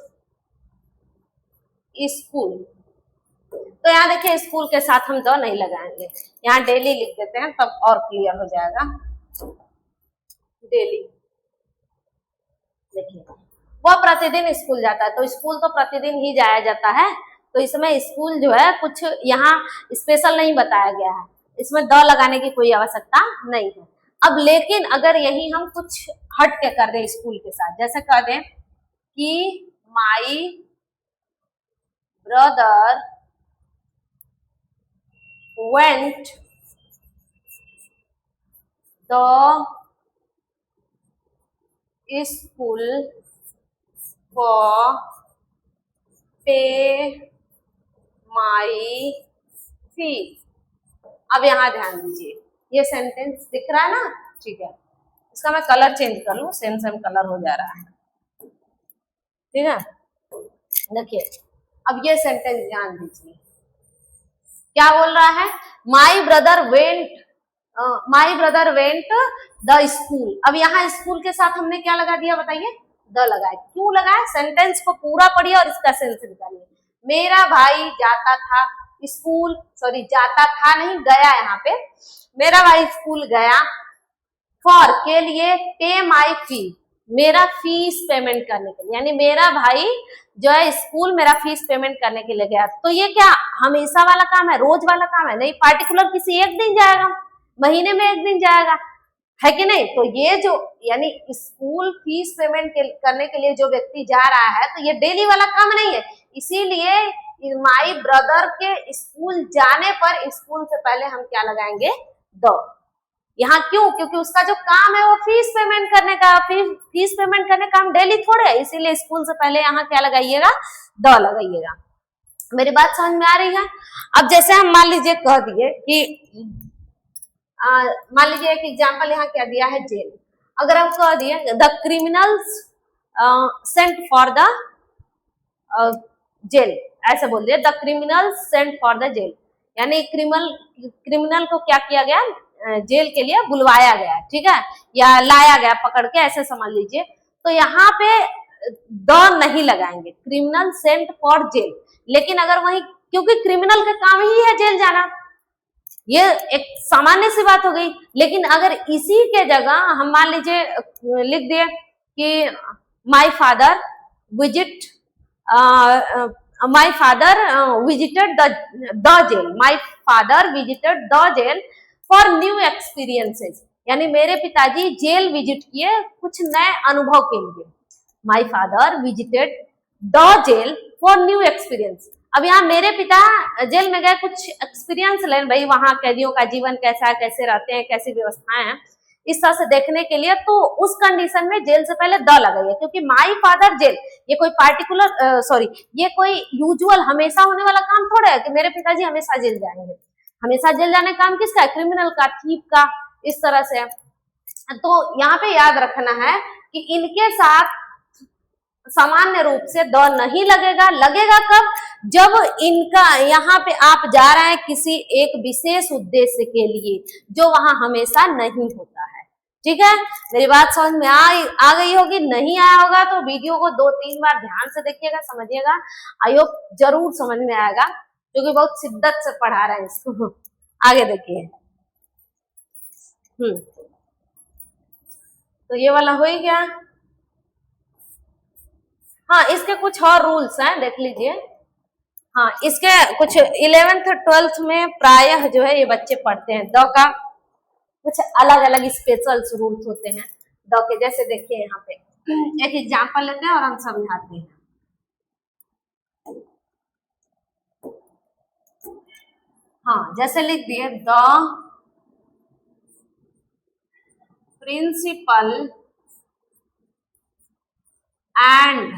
[SPEAKER 1] स्कूल, तो यहाँ देखिए स्कूल के साथ हम द नहीं लगाएंगे, यहाँ डेली लिख देते हैं तब और क्लियर हो जाएगा। डेली देखिए वह प्रतिदिन स्कूल जाता है, तो स्कूल तो प्रतिदिन ही जाया जाता है, तो इसमें स्कूल जो है कुछ यहाँ स्पेशल नहीं बताया गया है, इसमें द लगाने की कोई आवश्यकता नहीं है। अब लेकिन अगर यही हम कुछ हट के कर दें स्कूल के साथ, जैसे कह दें कि my brother went the school for pay my fee। अब यहाँ ध्यान दीजिए, ये सेंटेंस दिख रहा है ना? ठीक है, इसका मैं कलर चेंज कर लूं, सेम सेम कलर हो जा रहा है, ठीक है। देखिए अब ये सेंटेंस ध्यान दीजिए, क्या बोल रहा है? My brother went the school. अब यहाँ स्कूल के साथ हमने क्या लगा दिया बताइए? द लगाए। क्यों लगाए? सेंटेंस को पूरा पढ़िए और इसका सेंस निकालिए। मेरा भाई जाता था स्कूल, सॉरी जाता था नहीं, गया, यहाँ पे मेरा भाई स्कूल गया, फॉर के लिए, पे माई फी, मेरा फीस पेमेंट करने के लिए, यानी मेरा भाई जो है स्कूल मेरा फीस पेमेंट करने के लिए गया। तो ये क्या हमेशा वाला काम है, रोज वाला काम है? नहीं, पार्टिकुलर किसी एक दिन जाएगा, महीने में एक दिन जाएगा, है कि नहीं? तो ये जो यानी स्कूल फीस पेमेंट करने के लिए जो व्यक्ति जा रहा है, तो ये डेली वाला काम नहीं है। इसीलिए माई ब्रदर के स्कूल जाने पर स्कूल से पहले हम क्या लगाएंगे? द। यहाँ क्यों? क्योंकि उसका जो काम है वो फीस पेमेंट करने का, फीस पेमेंट करने का काम डेली थोड़े है, इसीलिए स्कूल से पहले यहाँ क्या लगाइएगा? द लगाइएगा। मेरी बात समझ में आ रही है? अब जैसे हम मान लीजिए कह दिए कि मान लीजिए एक एग्जाम्पल यहाँ क्या दिया है, जेल। अगर हम कह दिए the criminals sent for the jail, ऐसे बोल दिए the criminals sent for the jail, यानी क्रिमिनल को क्या किया गया? जेल के लिए बुलवाया गया, ठीक है, या लाया गया पकड़ के, ऐसे समझ लीजिए। तो यहाँ पे द नहीं लगाएंगे, क्रिमिनल सेंट फॉर जेल। लेकिन अगर वही, क्योंकि क्रिमिनल का काम ही है जेल जाना, ये एक सामान्य सी बात हो गई। लेकिन अगर इसी के जगह हम मान लीजिए लिख दिए कि my father visit my father visited the jail. My father visited the jail for new experiences. यानी मेरे पिताजी जेल विजिट किए कुछ नए अनुभव के लिए. My father visited the jail for new experience. अब यहाँ मेरे पिता जेल में गए कुछ एक्सपीरियंस लेने, भाई वहां कैदियों का जीवन कैसा है, कैसे रहते हैं, कैसी व्यवस्थाएं हैं, इस तरह से देखने के लिए. तो उस कंडीशन में जेल से पहले द लगाइए, क्योंकि माई फादर जेल ये कोई पार्टिकुलर ये कोई यूजुअल हमेशा होने वाला काम थोड़ा है कि मेरे पिताजी हमेशा जेल जाएंगे. हमेशा जेल जाने का काम किसका है? क्रिमिनल का, थीप का, इस तरह से. तो यहाँ पे याद रखना है कि इनके साथ सामान्य रूप से द नहीं लगेगा. लगेगा कब? जब इनका यहाँ पे आप जा रहे हैं किसी एक विशेष उद्देश्य के लिए जो वहां हमेशा नहीं होता है. ठीक है, मेरी बात समझ में आ गई होगी. नहीं आया होगा तो वीडियो को 2-3 बार ध्यान से देखिएगा, समझिएगा. आई होप जरूर समझ में आएगा, क्योंकि बहुत शिद्दत से पढ़ा रहे हैं इसको. आगे देखिए. तो ये वाला हो ही गया. हाँ, इसके कुछ और रूल्स हैं, देख लीजिए. हाँ, इसके कुछ 11th 12th में प्रायः जो है ये बच्चे पढ़ते हैं. द का कुछ अलग अलग स्पेशल रूल्स होते हैं द के. जैसे देखिए यहाँ पे एक एग्जांपल लेते हैं और हम समझाते हैं. हाँ, जैसे लिख दिए the principal and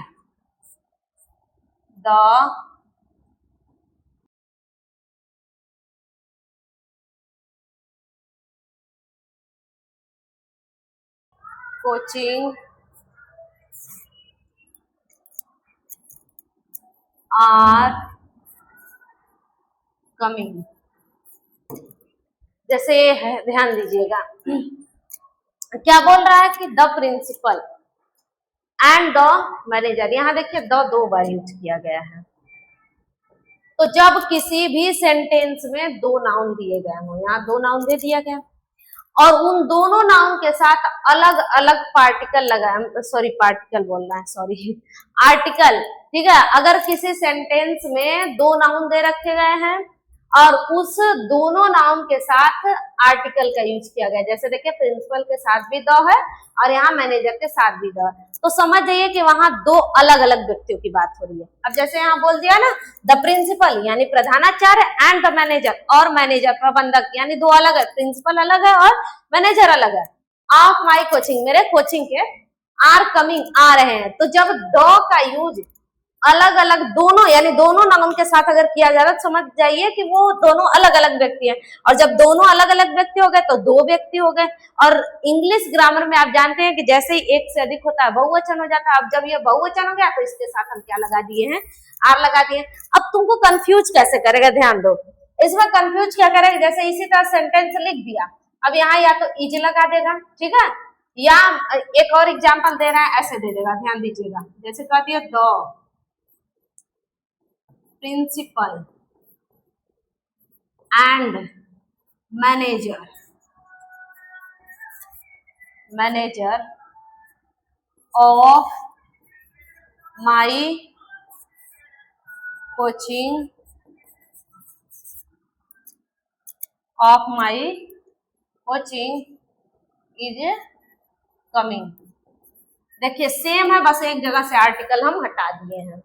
[SPEAKER 1] the coaching are coming. जैसे है, ध्यान दीजिएगा क्या बोल रहा है कि the principal and the manager. यहाँ देखिए द 2 बार यूज किया गया है. तो जब किसी भी सेंटेंस में 2 नाउन दिए गए हों, यहाँ 2 नाउन दे दिया गया और उन दोनों नाउन के साथ अलग अलग पार्टिकल लगाए, पार्टिकल बोलना है, आर्टिकल. ठीक है, अगर किसी सेंटेंस में 2 नाउन दे रखे गए हैं और उस दोनों नाउन के साथ आर्टिकल का यूज किया गया, जैसे देखिए प्रिंसिपल के साथ भी द है और यहाँ मैनेजर के साथ भी द, तो समझ जाइए कि वहां 2 अलग अलग व्यक्तियों की बात हो रही है. अब जैसे यहाँ बोल दिया ना, द प्रिंसिपल यानी प्रधानाचार्य एंड द मैनेजर, और मैनेजर प्रबंधक, यानी 2 अलग है, प्रिंसिपल अलग है और मैनेजर अलग है. ऑफ माई कोचिंग मेरे कोचिंग के, आर कमिंग आ रहे हैं. तो जब द का यूज अलग अलग दोनों यानी दोनों नाउन के साथ अगर किया जा रहा है, समझ जाइए कि वो दोनों अलग अलग व्यक्ति हैं. और जब दोनों अलग अलग व्यक्ति हो गए तो 2 व्यक्ति हो गए. और इंग्लिश ग्रामर में आप जानते हैं कि जैसे ही एक से अधिक होता है बहुवचन हो जाता है. अब जब ये बहुवचन हो गया तो इसके साथ हम क्या लगा दिए हैं? आर लगा दिए. अब तुमको कंफ्यूज कैसे करेगा, ध्यान दो. इसमें कंफ्यूज क्या करेगा? जैसे इसी तरह सेंटेंस लिख दिया, अब यहाँ या तो इज लगा देगा, ठीक है, या एक और एग्जाम्पल दे रहा है ऐसे दे देगा. ध्यान दीजिएगा, जैसे कह दिया the principal and manager of my coaching is coming. देखिए सेम है, बस एक जगह से आर्टिकल हम हटा दिए हैं.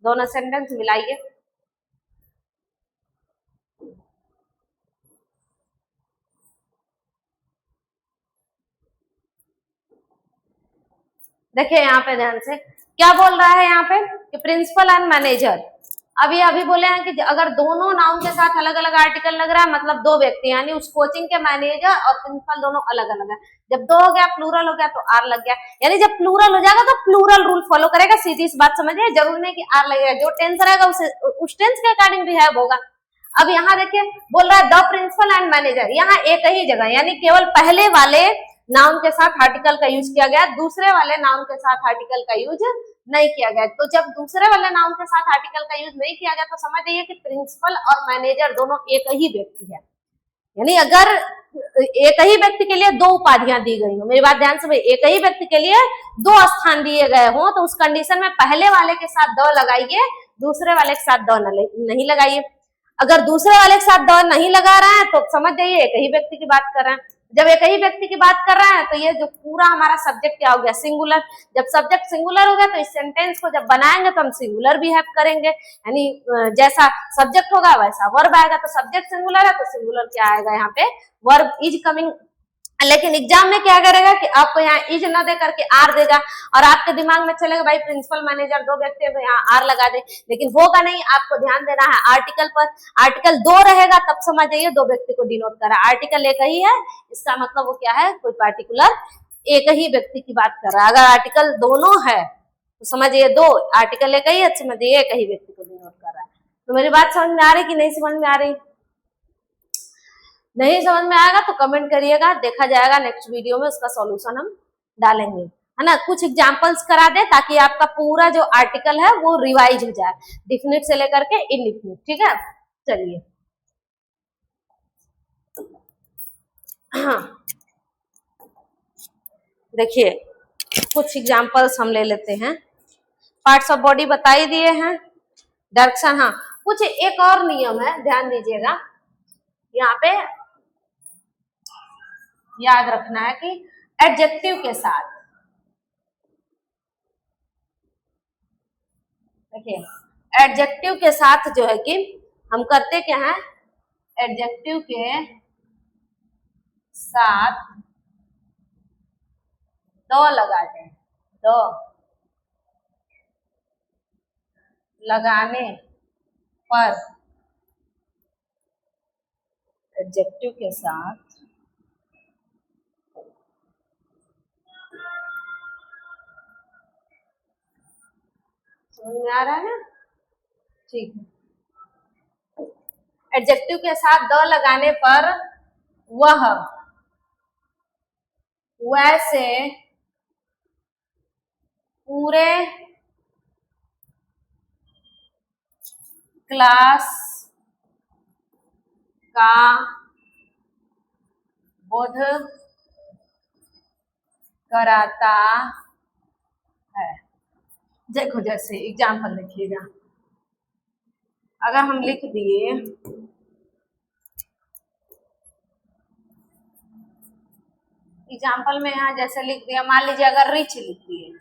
[SPEAKER 1] दोनों सेंटेंस मिलाइए. देखिए यहाँ पे ध्यान से क्या बोल रहा है यहाँ पे कि प्रिंसिपल एंड मैनेजर. अभी बोले हैं कि अगर दोनों नाउन के साथ अलग अलग आर्टिकल लग रहा है मतलब 2 व्यक्ति, यानी उस कोचिंग के मैनेजर और प्रिंसिपल दोनों अलग अलग है. जब 2 हो गया, प्लूरल हो गया तो आर लग गया. यानी जब प्लूरल हो जाएगा तो प्लूरल रूल फॉलो करेगा. सीधी इस बात समझिए, जरूरी नहीं कि आर लगेगा. जो टेंस रहेगा उस टेंस के अकॉर्डिंग बिहेव होगा. अब यहाँ देखिए बोल रहा है द प्रिंसिपल एंड मैनेजर, यहाँ एक ही जगह यानी केवल पहले वाले नाउन के साथ आर्टिकल का यूज किया गया, दूसरे वाले नाउन के साथ आर्टिकल का यूज नहीं किया गया. तो जब दूसरे वाले नाउन के साथ आर्टिकल का यूज नहीं किया गया तो समझ जाइए कि प्रिंसिपल और मैनेजर दोनों एक ही व्यक्ति है. यानी अगर एक ही व्यक्ति के लिए 2 उपाधियां दी गई हो, मेरी बात ध्यान से, एक ही व्यक्ति के लिए 2 स्थान दिए गए हो, तो उस कंडीशन में पहले वाले के साथ द लगाइए, दूसरे वाले के साथ द नहीं लगाइए। अगर दूसरे वाले के साथ द नहीं लगा रहा है तो समझ जाइए एक ही व्यक्ति की बात कर रहे हैं। जब एक ही व्यक्ति की बात कर रहा है तो ये जो पूरा हमारा सब्जेक्ट क्या हो गया, सिंगुलर। जब सब्जेक्ट सिंगुलर हो गया तो इस सेंटेंस को जब बनाएंगे तो हम सिंगुलर बिहेव करेंगे, यानी जैसा सब्जेक्ट होगा वैसा वर्ब आएगा। तो सब्जेक्ट सिंगुलर है तो सिंगुलर क्या आएगा यहाँ पे, वर्ब इज कमिंग। लेकिन एग्जाम में क्या करेगा कि आपको यहाँ इज न दे करके आर देगा और आपके दिमाग में चलेगा भाई प्रिंसिपल मैनेजर दो व्यक्ति है तो यहाँ आर लगा दे, लेकिन होगा नहीं। आपको ध्यान देना है आर्टिकल पर। आर्टिकल दो रहेगा तब समझ जाइए दो व्यक्ति को डिनोट कर रहा है। आर्टिकल एक ही है इसका मतलब वो क्या है, कोई पार्टिकुलर एक ही व्यक्ति की बात कर रहा है। अगर आर्टिकल दोनों है तो समझिए दो, आर्टिकल एक ही है समझिए एक ही व्यक्ति को डिनोट कर रहा है। तो मेरी बात समझ में आ रही कि नहीं समझ में आ रही? नहीं समझ में आएगा तो कमेंट करिएगा, देखा जाएगा नेक्स्ट वीडियो में उसका सॉल्यूशन हम डालेंगे, है ना। कुछ एग्जांपल्स करा दे ताकि आपका पूरा जो आर्टिकल है वो रिवाइज हो जाए, डिफिनिट से लेकर के इनडिफिनिट, ठीक है। चलिए हाँ देखिए कुछ एग्जांपल्स हम ले लेते हैं। पार्ट्स ऑफ बॉडी बता ही दिए हैं, डायरेक्शन। हाँ कुछ एक और नियम है, ध्यान दीजिएगा, यहाँ पे याद रखना है कि एडजेक्टिव के साथ, देखिए एडजेक्टिव के साथ जो है कि हम करते क्या है, एडजेक्टिव के साथ दो लगाते हैं। दो लगाने पर एडजेक्टिव के साथ समझ में आ रहा है ना, ठीक है। एडजेक्टिव के साथ द लगाने पर वह, वैसे, पूरे क्लास का बोध कराता है। देखो जैसे एग्जाम्पल लिखिएगा, अगर हम लिख दिए एग्जाम्पल में, यहाँ जैसे लिख दिया, मान लीजिए अगर रिच लिख दिए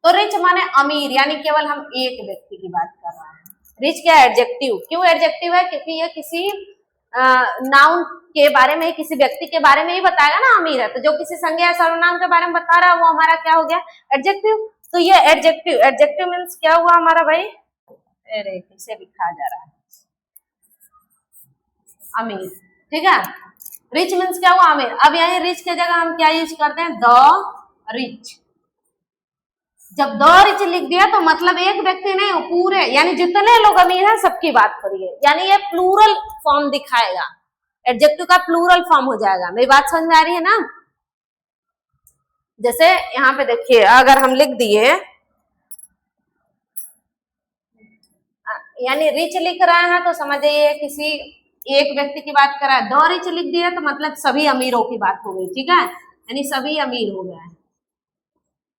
[SPEAKER 1] तो रिच माने अमीर, यानी केवल हम एक व्यक्ति की बात कर रहे हैं। रिच क्या एडजेक्टिव, क्यों एडजेक्टिव है, क्योंकि ये किसी नाउन के बारे में, किसी व्यक्ति के बारे में ही बताएगा ना, अमीर है तो जो किसी संज्ञा या सर्वनाम के बारे में बता रहा है वो हमारा क्या हो गया, एडजेक्टिव। तो ये एडजेक्टिव, एडजेक्टिव मीन्स क्या हुआ हमारा भाई, अरे किसे लिखा जा रहा है, अमीर, ठीक है। रिच मीन्स क्या हुआ, अमीर। अब यही रिच के जगह हम क्या यूज करते हैं, द रिच। जब द रिच लिख दिया तो मतलब एक व्यक्ति नहीं, पूरे, यानी जितने लोग अमीर हैं सबकी बात करिए, यानी ये प्लूरल फॉर्म दिखाएगा, एडजेक्टिव का प्लूरल फॉर्म हो जाएगा। मेरी बात समझ में आ रही है ना। जैसे यहाँ पे देखिए अगर हम लिख दिए, यानी रिच लिख रहे हैं तो समझिए किसी एक व्यक्ति की बात कर रहा है। द रिच लिख दिया तो मतलब सभी अमीरों की बात हो गई, ठीक है, यानी सभी अमीर हो गए,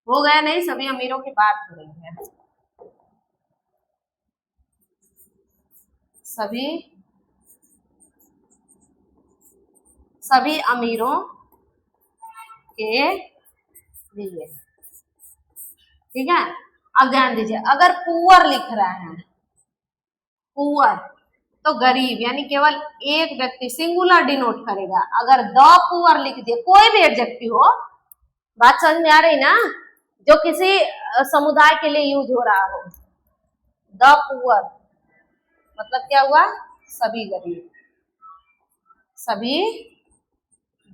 [SPEAKER 1] हो गया नहीं, सभी अमीरों की बात हो रही है, सभी अमीरों के लिए, ठीक है। अब ध्यान दीजिए अगर पुअर लिख रहा है, पुअर तो गरीब, यानी केवल एक व्यक्ति, सिंगुलर डिनोट करेगा। अगर द पुअर लिख दिए, कोई भी एडजेक्टिव हो, बात समझ में आ रही ना, जो किसी समुदाय के लिए यूज हो रहा हो। द पुअर मतलब क्या हुआ, सभी गरीब, सभी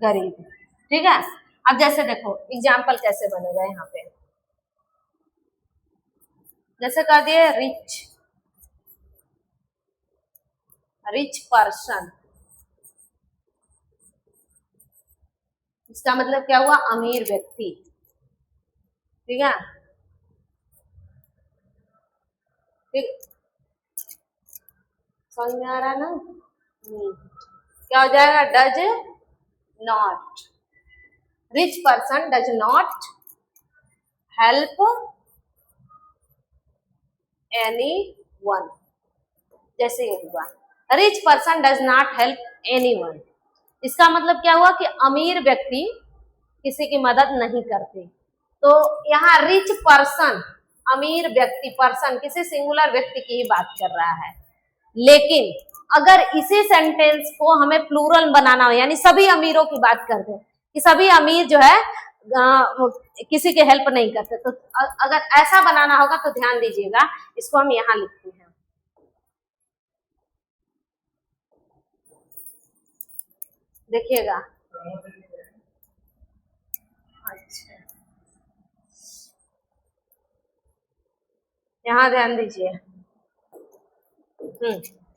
[SPEAKER 1] गरीब, ठीक है। अब जैसे देखो एग्जाम्पल कैसे बनेगा, यहाँ पे जैसे कह दिए रिच, रिच पर्सन, इसका मतलब क्या हुआ, अमीर व्यक्ति, ठीक है, ठीक, समझ में आ रहा है ना। क्या हो जाएगा, does not, rich person does not help any one, जैसे ये हुआ rich person does not help any one. इसका मतलब क्या हुआ कि अमीर व्यक्ति किसी की मदद नहीं करते। तो यहाँ रिच पर्सन, अमीर व्यक्ति, पर्सन किसी सिंगुलर व्यक्ति की ही बात कर रहा है। लेकिन अगर इसी सेंटेंस को हमें प्लूरल बनाना हो, यानी सभी अमीरों की बात करते हैं कि सभी अमीर जो है किसी के हेल्प नहीं करते, तो अगर ऐसा बनाना होगा तो ध्यान दीजिएगा, इसको हम यहाँ लिखते हैं। देखिएगा, अच्छा यहाँ ध्यान दीजिए।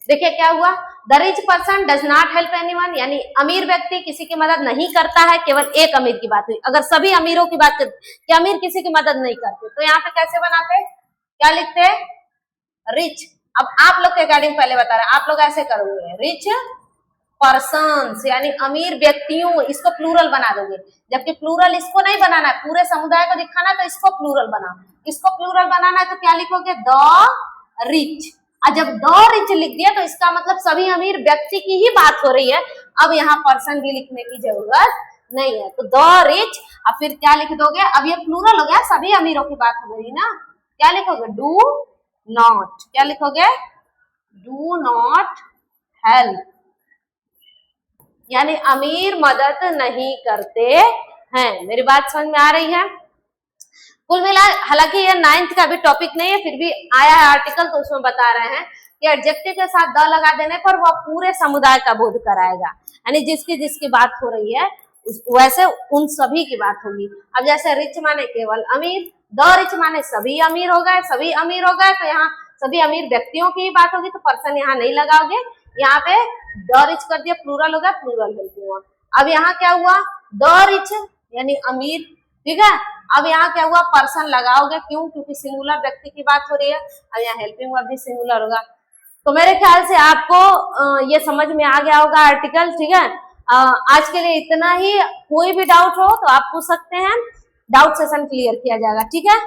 [SPEAKER 1] देखिए क्या हुआ, the rich person does not help anyone, यानी अमीर व्यक्ति किसी की मदद नहीं करता है, केवल एक अमीर की बात हुई। अगर सभी अमीरों की बात करते कि अमीर किसी की मदद नहीं करते, तो यहाँ पे कैसे बनाते, क्या लिखते, रिच। अब आप लोग के अकॉर्डिंग पहले बता रहे हैं, आप लोग ऐसे करोगे, रिच पर्सन्स यानी अमीर व्यक्तियों, इसको प्लूरल बना दोगे। जबकि प्लूरल इसको नहीं बनाना है, पूरे समुदाय को दिखाना, तो इसको प्लूरल बनाओ। इसको प्लूरल बनाना है तो क्या लिखोगे, द रिच। और जब द रिच लिख दिया तो इसका मतलब सभी अमीर व्यक्ति की ही बात हो रही है। अब यहाँ पर्सन भी लिखने की जरूरत नहीं है, तो द रिच। अब फिर क्या लिख दोगे, अब ये प्लूरल हो गया, सभी अमीरों की बात हो गई ना। क्या लिखोगे, डू नॉट। क्या लिखोगे, डू नॉट हेल्प, यानी अमीर मदद नहीं करते हैं। मेरी बात समझ में आ रही है। कुल मिला, हालांकि ये 9th का भी टॉपिक नहीं है, फिर भी आया है आर्टिकल, तो उसमें बता रहे हैं कि एडजेक्टिव के साथ द लगा देने पर वह पूरे समुदाय का बोध कराएगा, यानी जिसकी जिसकी बात हो रही है वैसे उन सभी की बात होगी। अब जैसे रिच माने केवल अमीर, द रिच माने सभी अमीर हो गए, सभी अमीर हो गए, तो यहाँ सभी अमीर व्यक्तियों की ही बात होगी, तो पर्सन यहाँ नहीं लगाओगे, यहाँ पे द रिच कर दिया, प्लूरल होगा, प्लूरल हेल्पिंग वर्ब। अब यहाँ क्या हुआ, द रिच यानी अमीर, ठीक है। अब यहाँ क्या हुआ, पर्सन लगाओगे, क्यों, क्योंकि सिंगुलर व्यक्ति की बात हो रही है। अब यहाँ हेल्पिंग वर्ब भी सिंगुलर होगा। तो मेरे ख्याल से आपको ये समझ में आ गया होगा आर्टिकल, ठीक है। आज के लिए इतना ही। कोई भी डाउट हो तो आप पूछ सकते हैं, डाउट सेशन क्लियर किया जाएगा, ठीक है।